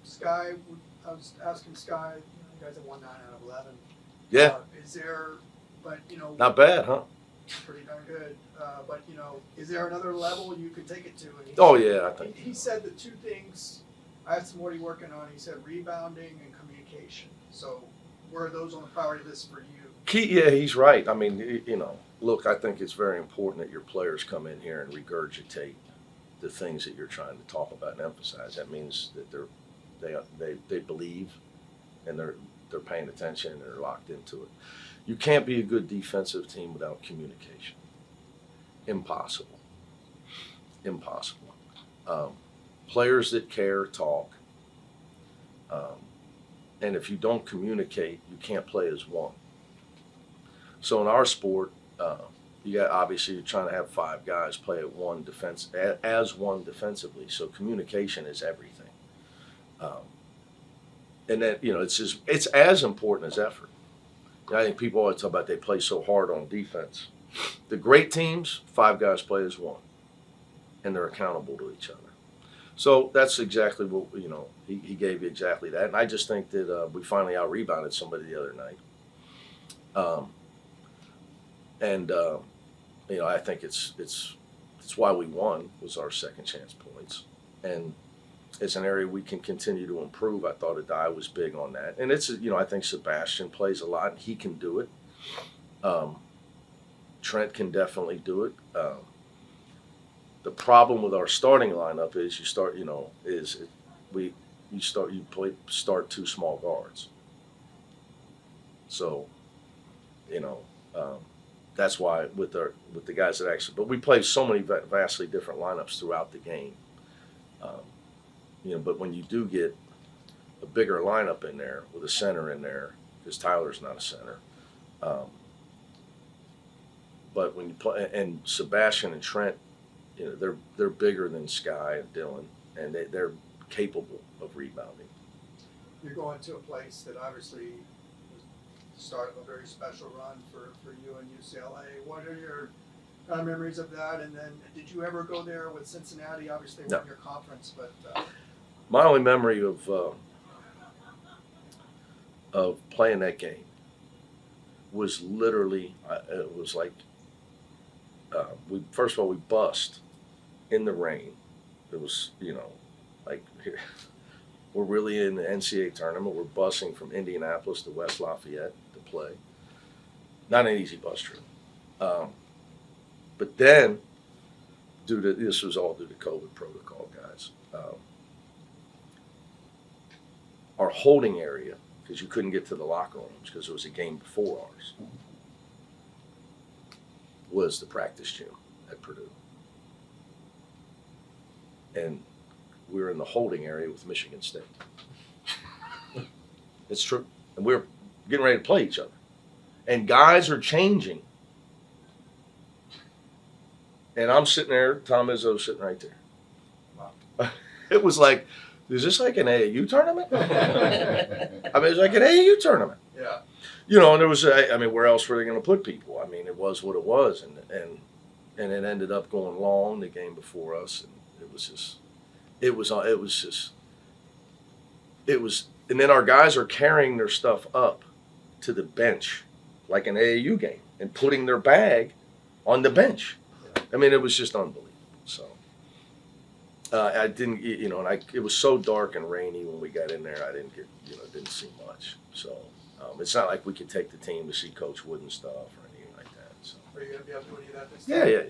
Sky, I was asking Sky, you guys have won 9 out of 11. Yeah. Is there, but Not bad, huh? pretty darn good. But is there another level you could take it to? And Yeah, I think. He said the 2 things I asked him what he's working on. He said rebounding and communication. So where are those on the priority list for you? He's right. I mean, look, I think it's very important that your players come in here and regurgitate the things that you're trying to talk about and emphasize. That means that they believe and they're paying attention and they're locked into it. You can't be a good defensive team without communication. Impossible. Players that care talk. And if you don't communicate, you can't play as one. So in our sport, obviously you're trying to have 5 guys play at one defensively. So communication is everything. And then it's as important as effort. I think people always talk about they play so hard on defense. The great teams, 5 guys play as one, and they're accountable to each other. So that's exactly what he gave you exactly that, and I just think that we finally out-rebounded somebody the other night. I think it's why we won, was our second chance points, and it's an area we can continue to improve. I thought Adai was big on that, and it's I think Sebastian plays a lot, and he can do it. Trent can definitely do it. The problem with our starting lineup is you start 2 small guards. So, that's why with the guys that actually, but we play so many vastly different lineups throughout the game. But when you do get a bigger lineup in there with a center in there, because Tyler's not a center. But when you play, and Sebastian and Trent, they're bigger than Sky and Dylan, and they're capable of rebounding. You're going to a place that obviously was the start of a very special run for you and UCLA. What are your kind of memories of that? And then did you ever go there with Cincinnati? Obviously, they won your conference, but my only memory of playing that game was literally it was like first of all we bust in the rain. It was like we're really in the NCAA tournament. We're busing from Indianapolis to West Lafayette to play. Not an easy bus trip. But then, this was all due to COVID protocol, guys. Our holding area, because you couldn't get to the locker rooms because it was a game before ours, was the practice gym at Purdue. And we were in the holding area with Michigan State. It's true. And we were getting ready to play each other. And guys are changing. And I'm sitting there, Tom Izzo's sitting right there. Wow. It was like, is this like an AAU tournament? I mean, it's like an AAU tournament. Yeah. And there was, where else were they going to put people? I mean, it was what it was. And it ended up going long the game before us. And and then our guys are carrying their stuff up to the bench like an AAU game and putting their bag on the bench. I mean, it was just unbelievable. So I didn't, it was so dark and rainy when we got in there. I didn't get, didn't see much. So it's not like we could take the team to see Coach Wood and stuff or anything like that. So. Are you going to be able to do any of that this time? Yeah.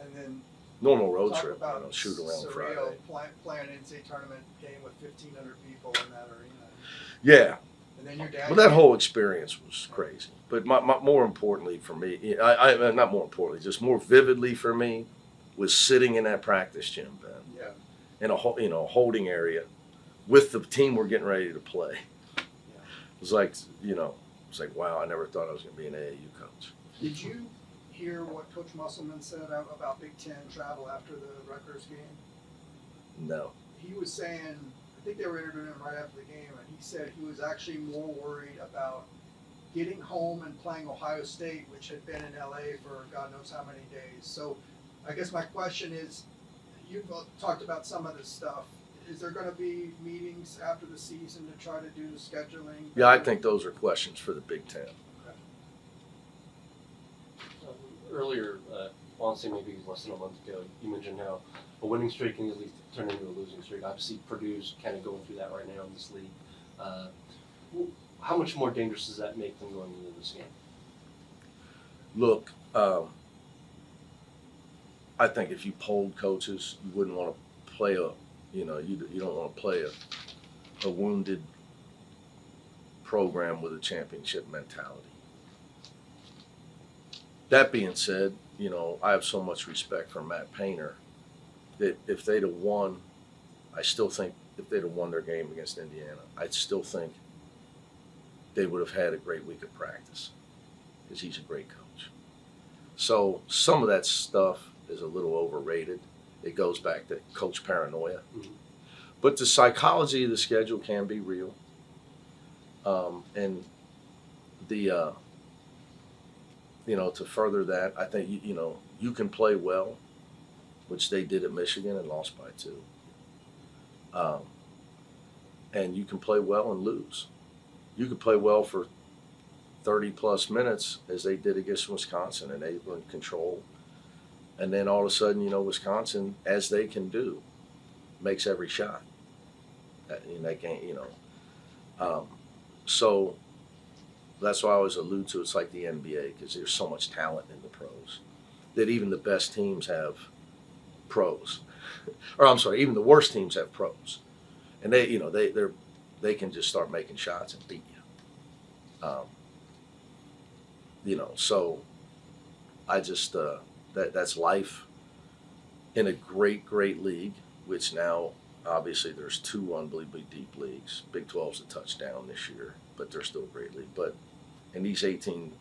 And then normal road trip, shoot around surreal Friday. Playing an NCAA tournament game with 1,500 people in that arena. Yeah. And then your dad. Well, that whole experience was crazy. But more importantly for me, not more importantly, just more vividly for me, was sitting in that practice gym, Ben. Yeah. In a holding area, with the team we're getting ready to play. Yeah. It was like wow, I never thought I was going to be an AAU coach. Did you hear what Coach Musselman said about Big Ten travel after the Rutgers game? No. He was saying, I think they were interviewing him right after the game, and he said he was actually more worried about getting home and playing Ohio State, which had been in LA for God knows how many days. So I guess my question is, you've talked about some of this stuff. Is there going to be meetings after the season to try to do the scheduling? Yeah, I think those are questions for the Big Ten. Earlier, I want to say maybe less than a month ago, you mentioned how a winning streak can at least turn into a losing streak. Obviously, Purdue's kind of going through that right now in this league. How much more dangerous does that make them going into this game? Look, I think if you polled coaches, you wouldn't want to play you don't want to play a wounded program with a championship mentality. That being said, I have so much respect for Matt Painter that if they'd have won, I still think if they'd have won their game against Indiana, I'd still think they would have had a great week of practice because he's a great coach. So some of that stuff is a little overrated. It goes back to coach paranoia. Mm-hmm. But the psychology of the schedule can be real. And the to further that, I think you can play well, which they did at Michigan and lost by 2. And you can play well and lose. You could play well for 30 plus minutes as they did against Wisconsin, and they were in control. And then all of a sudden, Wisconsin, as they can do, makes every shot. And they can't, so that's why I always allude to it's like the NBA because there's so much talent in the pros that even the best teams have pros, or I'm sorry, even the worst teams have pros, and they can just start making shots and beat you. So I just that's life in a great league, which now obviously there's 2 unbelievably deep leagues. Big 12's a touchdown this year, but they're still a great league. But in these 18,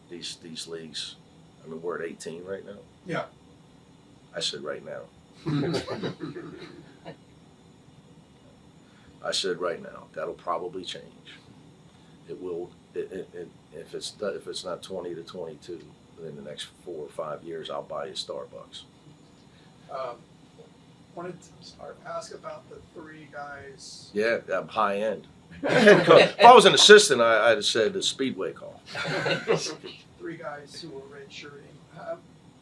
these leagues, I mean, we're at 18 right now. Yeah. I said right now. I said right now. That'll probably change. It will. If it's not 20 to 22 within the next 4 or 5 years, I'll buy you Starbucks. Wanted to ask about the 3 guys. Yeah, I'm high end. If I was an assistant, I'd have said the Speedway call. 3 guys who were redshirting.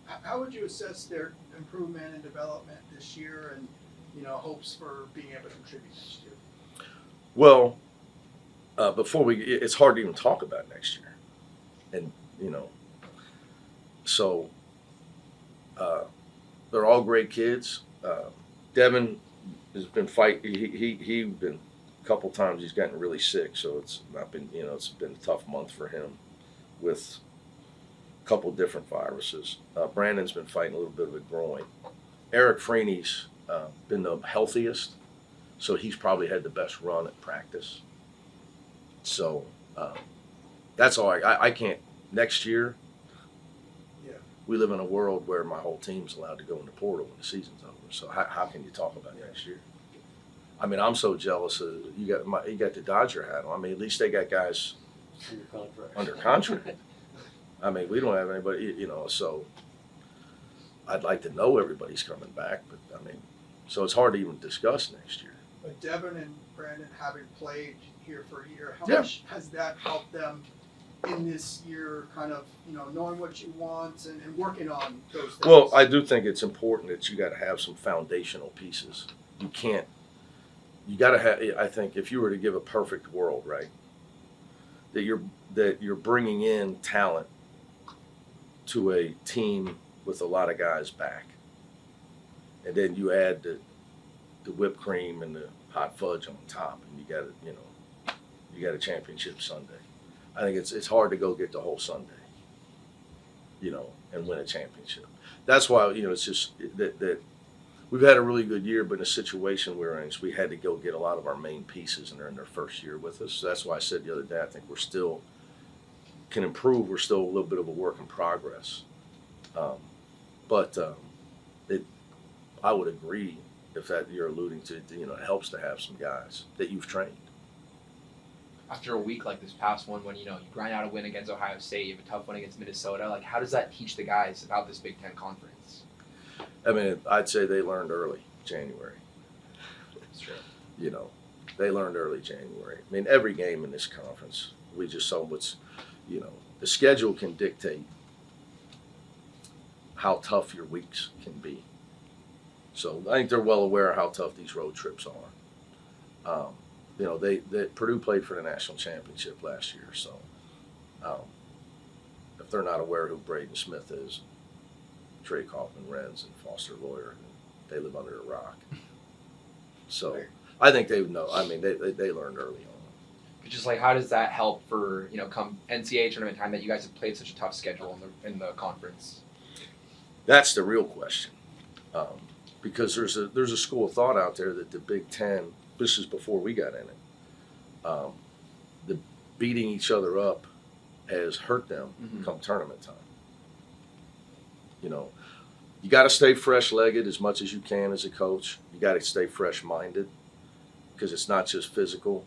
How would you assess their improvement and development this year, and hopes for being able to contribute next year? Well, it's hard to even talk about next year, and so they're all great kids. Devin has been fighting. He been a couple times. He's gotten really sick, so it's not been. It's been a tough month for him with a couple different viruses. Brandon's been fighting a little bit of a groin. Eric Freeney's been the healthiest, so he's probably had the best run at practice. So that's all. I can't. Next year, we live in a world where my whole team's allowed to go in the portal when the season's over. So how can you talk about next year? I mean, I'm so jealous of you got the Dodger hat on. I mean, at least they got guys under contract. I mean, we don't have anybody, so I'd like to know everybody's coming back, but I mean, so it's hard to even discuss next year. But Devin and Brandon having played here for a year, how Yeah. much has that helped them in this year, kind of, knowing what you want and working on those things? Well, I do think it's important that you got to have some foundational pieces. You got to have, I think if you were to give a perfect world, right, that you're bringing in talent to a team with a lot of guys back. And then you add the whipped cream and the hot fudge on top, and you got a championship Sunday. I think it's hard to go get the whole Sunday, and win a championship. That's why, it's just that we've had a really good year, but in a situation we're in, we had to go get a lot of our main pieces, and they're in their first year with us. So that's why I said the other day, I think we're still can improve. We're still a little bit of a work in progress. But I would agree if that you're alluding to, it helps to have some guys that you've trained. After a week like this past one, when you grind out a win against Ohio State, you have a tough one against Minnesota. Like, how does that teach the guys about this Big Ten conference? I mean, I'd say they learned early, January. That's true. You know, they learned early January. I mean, every game in this conference, we just saw the schedule can dictate how tough your weeks can be. So I think they're well aware of how tough these road trips are. Purdue played for the national championship last year, so if they're not aware who Braden Smith is, Trey Kaufman, Renz, and Foster Lawyer, they live under a rock. So I think they would know. I mean, they learned early on. But just like, how does that help for come NCAA tournament time that you guys have played such a tough schedule in the conference? That's the real question, because there's a school of thought out there that the Big Ten. This is before we got in it. The beating each other up has hurt them come tournament time. You got to stay fresh-legged as much as you can as a coach. You got to stay fresh-minded because it's not just physical.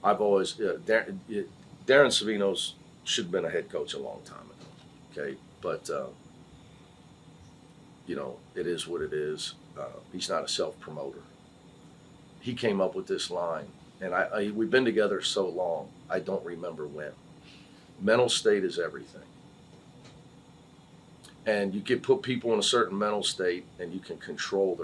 I've always Darren Savino's should have been a head coach a long time ago. Okay, but it is what it is. He's not a self-promoter. He came up with this line, and we've been together so long, I don't remember when. Mental state is everything. And you can put people in a certain mental state, and you can control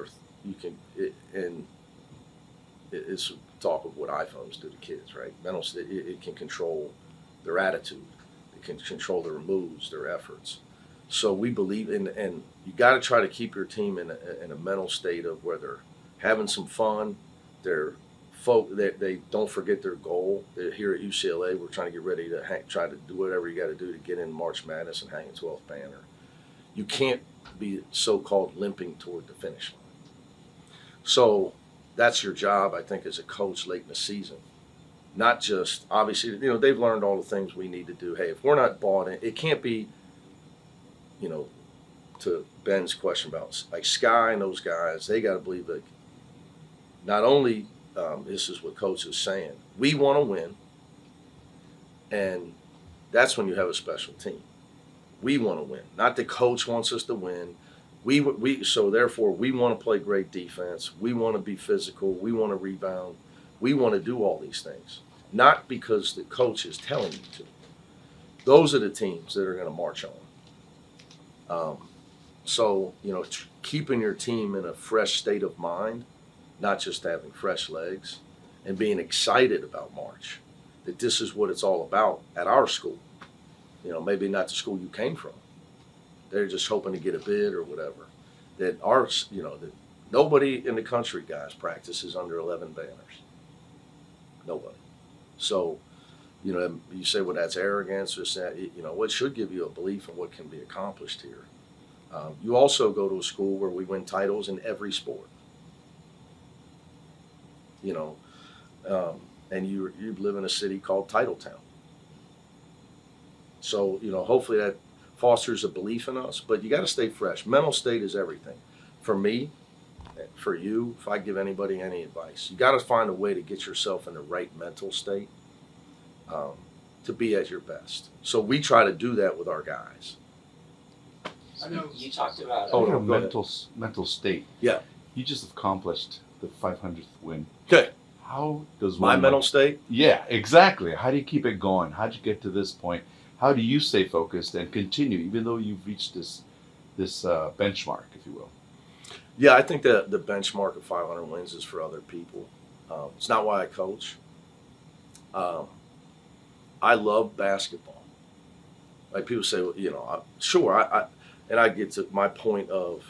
it's talk of what iPhones do to kids, right? Mental state, it can control their attitude. It can control their moods, their efforts. So we believe in, and you got to try to keep your team in a mental state of where they're having some fun. They don't forget their goal. They're here at UCLA, we're trying to get ready to try to do whatever you got to do to get in March Madness and hang a 12th banner. You can't be so-called limping toward the finish line. So that's your job, I think, as a coach late in the season. Not just, obviously, they've learned all the things we need to do. Hey, if we're not bought in, it can't be, to Ben's question about, like Sky and those guys, they got to believe that not only this is what Coach is saying, we want to win, and that's when you have a special team. We want to win. Not the coach wants us to win. So therefore, we want to play great defense. We want to be physical. We want to rebound. We want to do all these things. Not because the coach is telling you to. Those are the teams that are going to march on. Keeping your team in a fresh state of mind, not just having fresh legs, and being excited about March, that this is what it's all about at our school. Maybe not the school you came from. They're just hoping to get a bid or whatever. That that nobody in the country, guys, practices under 11 banners. Nobody. So, you say, well, that's arrogance or that. What should give you a belief in what can be accomplished here. You also go to a school where we win titles in every sport. And you live in a city called Titletown. So, hopefully that fosters a belief in us, but you got to stay fresh. Mental state is everything. For me, for you, if I give anybody any advice, you got to find a way to get yourself in the right mental state to be at your best. So we try to do that with our guys. I know You talked about Oh, no, Speaking of go ahead. mental state. Yeah. You just accomplished the 500th win. Okay. How does My one mental state? Yeah, exactly. How do you keep it going? How would you get to this point? How do you stay focused and continue, even though you've reached this benchmark, if you will? Yeah, I think the benchmark of 500 wins is for other people. It's not why I coach. I love basketball. Like people say, well, I get to my point of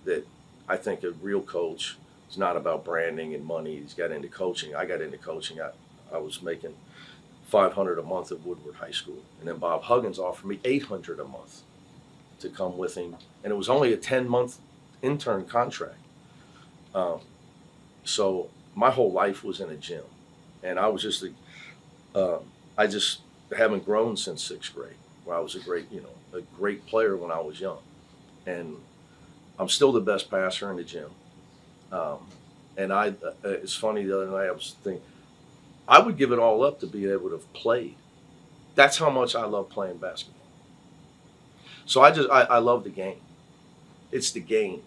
that I think a real coach is not about branding and money. He's got into coaching. I got into coaching. I was making $500 a month at Woodward High School, and then Bob Huggins offered me $800 a month to come with him, and it was only a 10-month intern contract. So my whole life was in a gym, and I was just I just haven't grown since 6th grade, where I was a great player when I was young, and I'm still the best passer in the gym. And it's funny, the other night I was thinking, I would give it all up to be able to have played. That's how much I love playing basketball. So I love the game. It's the game.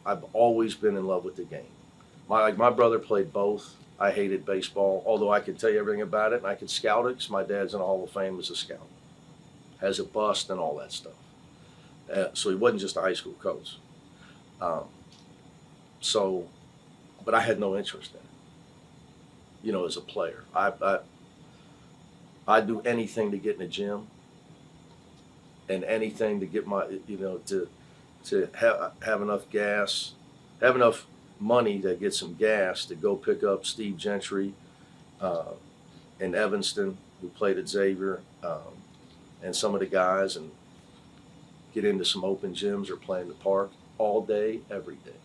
I've always been in love with the game. My brother played both. I hated baseball, although I could tell you everything about it, and I could scout it because my dad's in the Hall of Fame as a scout, has a bust and all that stuff. So he wasn't just a high school coach. But I had no interest in it. As a player, I'd do anything to get in the gym, and anything to get my, to have enough gas, have enough money to get some gas to go pick up Steve Gentry in Evanston, who played at Xavier, and some of the guys, and get into some open gyms or play in the park all day, every day.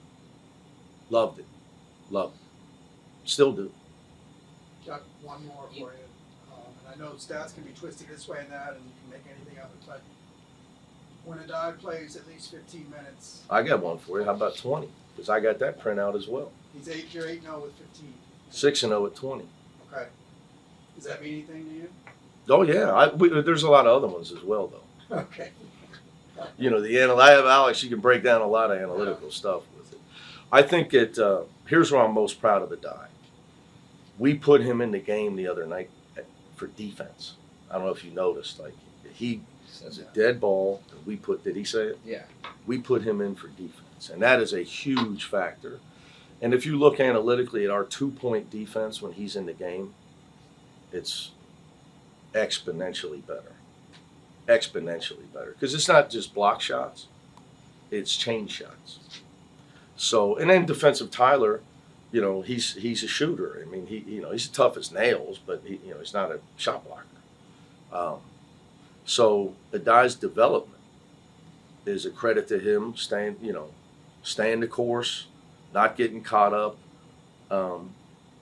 Loved it. Loved it. Still do. Got one more for you. And I know stats can be twisted this way and that, and you can make anything of it, but when a guy plays at least 15 minutes, I got one for you. How about 20? Because I got that printout as well. you're 8-0 with 15. 6-0 at 20. Okay. Does that mean anything to you? Oh yeah, there's a lot of other ones as well though. Okay. I have Alex. You can break down a lot of analytical stuff with it. I think here's where I'm most proud of Adem. We put him in the game the other night for defense. I don't know if you noticed. Like he was a dead ball. And did he say it? Yeah. We put him in for defense, and that is a huge factor. And if you look analytically at our 2-point defense when he's in the game, it's exponentially better. Exponentially better, because it's not just block shots, it's change shots. So, and then defensive Tyler, he's a shooter. I mean, he's tough as nails, but he's not a shot blocker. So Adem's development is a credit to him, staying the course, not getting caught up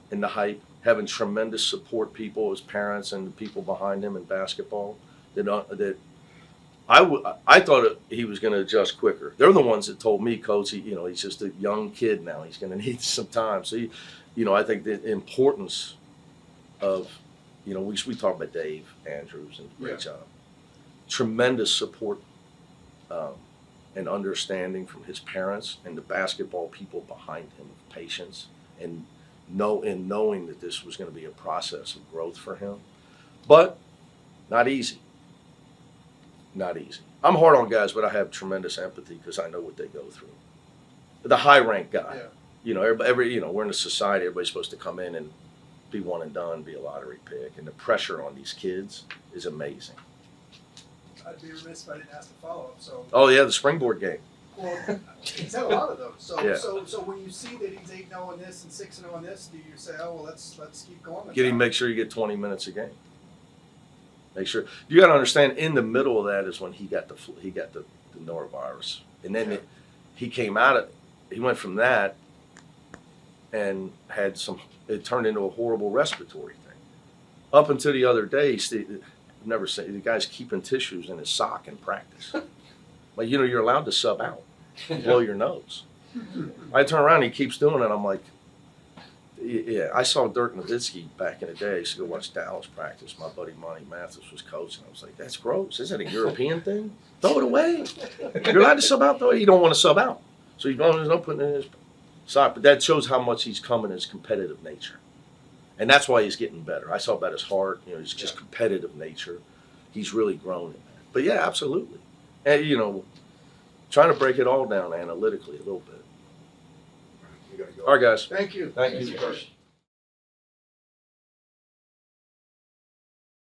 in the hype, having tremendous support people, his parents and the people behind him in basketball. That I thought he was going to adjust quicker. They're the ones that told me, Coach, he's just a young kid now. He's going to need some time. So, I think the importance of, we talk about Dave Andrews and great job. Tremendous support and understanding from his parents and the basketball people behind him, patience, and knowing that this was going to be a process of growth for him. But not easy. Not easy. I'm hard on guys, but I have tremendous empathy because I know what they go through. The high rank guy, we're in a society. Everybody's supposed to come in and be one and done, be a lottery pick, and the pressure on these kids is amazing. I'd be remiss if I didn't ask a follow-up. So. Oh yeah, the springboard game. Well, he's had a lot of those. So, Yeah. so when you see that he's 8-0 in this and 6-0 in this, do you say, oh well, let's keep going? Make sure you get 20 minutes a game. Make sure you got to understand. In the middle of that is when he got the norovirus, and then he came out. He went from that and had some. It turned into a horrible respiratory thing. Up until the other day, never say the guy's keeping tissues in his sock in practice. Like you're allowed to sub out, blow your nose. I turn around, he keeps doing it. I'm like, yeah. I saw Dirk Nowitzki back in the day. I used to go watch Dallas practice. My buddy Monty Mathis was coaching. I was like, that's gross. Isn't it a European thing? Throw it away. You're allowed to sub out, though. You don't want to sub out, so there's no putting it in his sock. But that shows how much he's come in his competitive nature. And that's why he's getting better. I saw about his heart. He's just competitive nature. He's really grown in that. But yeah, absolutely. And trying to break it all down analytically a little bit. All right, guys. Thank you. Thank you.